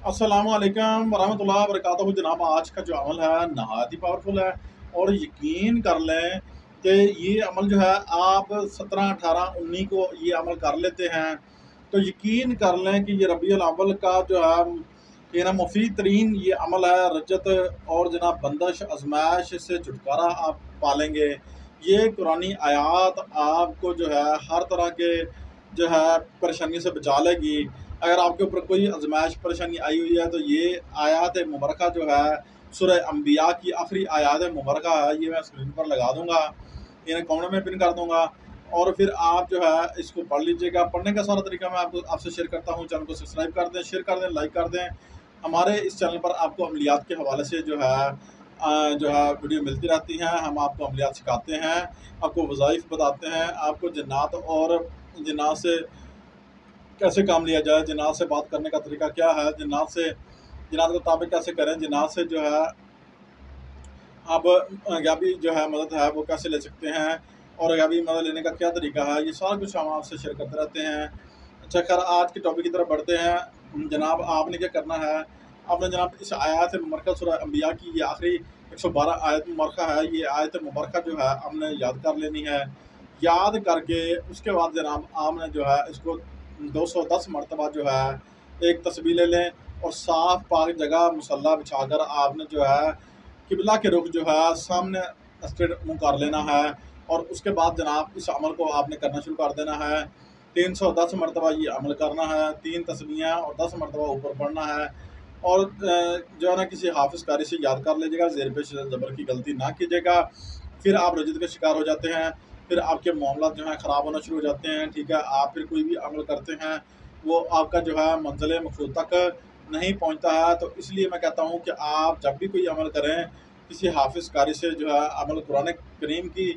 अस्सलामुअलैकुम वरहमतुल्लाहि वबरकातुहू। जनाब, आज का जो अमल है नहायत ही पावरफुल है और यकीन कर लें कि ये अमल जो है आप 17, 18, 19 को ये अमल कर लेते हैं तो यकीन कर लें कि ये रबीउल अव्वल का जो है ये ना मुफीद तरीन ये अमल है। रजत और जनाब बंदश आजमाइश से छुटकारा आप पालेंगे। ये कुरानी आयात आपको जो है हर तरह के जो है परेशानी से बचा लेगी। अगर आपके ऊपर कोई आजमाइश परेशानी आई हुई है तो ये आयात मुबारका जो है सूरह अंबिया की आखिरी आयात मुबारका है, ये मैं स्क्रीन पर लगा दूंगा, इन्हें कमेंट में पिन कर दूंगा और फिर आप जो है इसको पढ़ लीजिएगा। पढ़ने का सारा तरीका मैं आपसे शेयर करता हूँ। चैनल को सब्सक्राइब कर दें, शेयर कर दें, लाइक कर दें। हमारे इस चैनल पर आपको अमलियात के हवाले से जो है वीडियो मिलती रहती हैं। हम आपको अमलियात सिखाते हैं, आपको वज़ाइफ बताते हैं, आपको जन्नात और जन्नात से कैसे काम लिया जाए, जन्नात से बात करने का तरीका क्या है, जन्नात के ताबिक कैसे करें, जन्नात से जो है आप गैबी जो है मदद है वो कैसे ले सकते हैं और गैबी मदद लेने का क्या तरीका है, ये सारा कुछ हम आपसे शेयर करते रहते हैं। अच्छा खैर, आज के टॉपिक की तरफ बढ़ते हैं। जनाब, आपने क्या करना है, आपने जनाब इस आयत मुबारका सूरह अंबिया की ये आखिरी 112 आयत मुबारका है, ये आयत मुबारका जो है हमने याद कर लेनी है। याद करके उसके बाद जनाब आपने जो है इसको 210 मरतबा जो है एक तस्बीह ले लें और साफ़ पाक जगह मुसल्ला बिछाकर आपने जो है किबला के रुख जो है सामने स्ट्रेट मुँह कर लेना है और उसके बाद जनाब इस अमल को आपने करना शुरू कर देना है। 310 मरतबा ये अमल करना है, 3 तस्बीहें और 10 मरतबा ऊपर पढ़ना है और जो है ना किसी हाफिज़ कारी से याद कर लीजिएगा, ज़ेर पेश ज़बर की गलती ना कीजिएगा। फिर आप रजत के शिकार हो जाते हैं, फिर आपके मामला जो है ख़राब होना शुरू हो जाते हैं। ठीक है, आप फिर कोई भी अमल करते हैं वो आपका जो है मंजिल मकसूद तक नहीं पहुंचता है। तो इसलिए मैं कहता हूं कि आप जब भी कोई अमल करें किसी हाफिज़ कारी से जो है अमल कुरान करीम की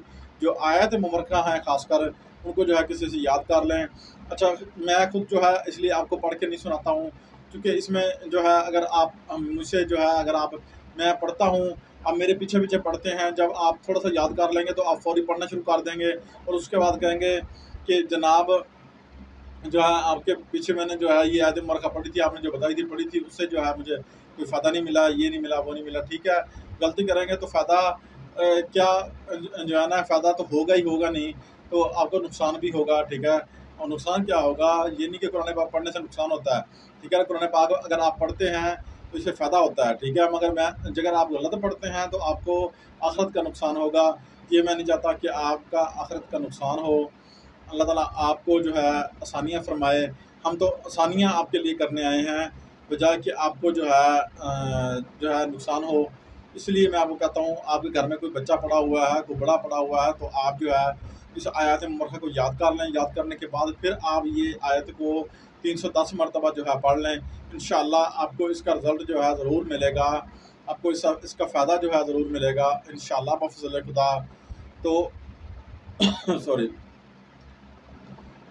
जो आयत मुबारका हैं खासकर उनको जो है किसी से याद कर लें। अच्छा, मैं खुद जो है इसलिए आपको पढ़ के नहीं सुनाता हूँ क्योंकि इसमें जो है अगर आप मुझसे जो है अगर आप मैं पढ़ता हूँ, आप मेरे पीछे पीछे पढ़ते हैं, जब आप थोड़ा सा याद कर लेंगे तो आप फौरी पढ़ना शुरू कर देंगे और उसके बाद कहेंगे कि जनाब जो है आपके पीछे मैंने जो है ये आयत मुबारका पढ़ी थी, आपने जो बताई थी पढ़ी थी, उससे जो है मुझे कोई फ़ायदा नहीं मिला, ये नहीं मिला, वो नहीं मिला। ठीक है, गलती करेंगे तो फ़ायदा क्या जो है ना फ़ायदा तो होगा ही होगा नहीं, तो आपको नुकसान भी होगा। ठीक है, और नुकसान क्या होगा, ये नहीं कि कुरान पाक पढ़ने से नुकसान होता है। ठीक है, कुरान पाक अगर आप पढ़ते हैं तो इससे फ़ायदा होता है। ठीक है, मगर अगर आप गलत पढ़ते हैं तो आपको आखिरत का नुकसान होगा। ये मैं नहीं चाहता कि आपका आखिरत का नुकसान हो। अल्लाह ताला आपको जो है आसानियाँ फरमाए। हम तो आसानियाँ आपके लिए करने आए हैं बजाय कि आपको जो है नुकसान हो। इसलिए मैं आपको कहता हूँ, आपके घर में कोई बच्चा पड़ा हुआ है, कोई बड़ा पड़ा हुआ है, तो आप जो है इस आयत मुबारका को याद कर लें। याद करने के बाद फिर आप ये आयत को 310 मरतबा जो है पढ़ लें। इंशाअल्लाह आपको इसका रिज़ल्ट जो है ज़रूर मिलेगा, आपको इसका फ़ायदा जो है ज़रूर मिलेगा इंशाअल्लाह बफ़ज़ल खुदा। तो सॉरी,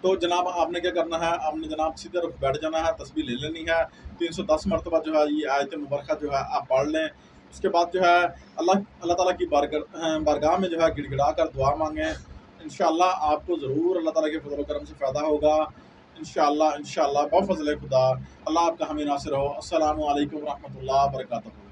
तो जनाब आपने क्या करना है, आपने जनाब सीधे रुख बैठ जाना है, तस्बीह ले लेनी है, 310 मरतबा जो है ये आयत मुबारका जो है आप पढ़ लें। उसके बाद जो है अल्लाह ताला की बारगाह में जो है गिड़गिड़ा कर दुआ मांगें। इंशाअल्लाह आपको ज़रूर अल्लाह ताला के फज़ल व करम से फ़ायदा होगा। इंशाअल्लाह बफ़ज़ल खुदा। अल्लाह आपका हमें नासिर हो। अस्सलामु अलैकुम व रहमतुल्लाहि व बरकातहू।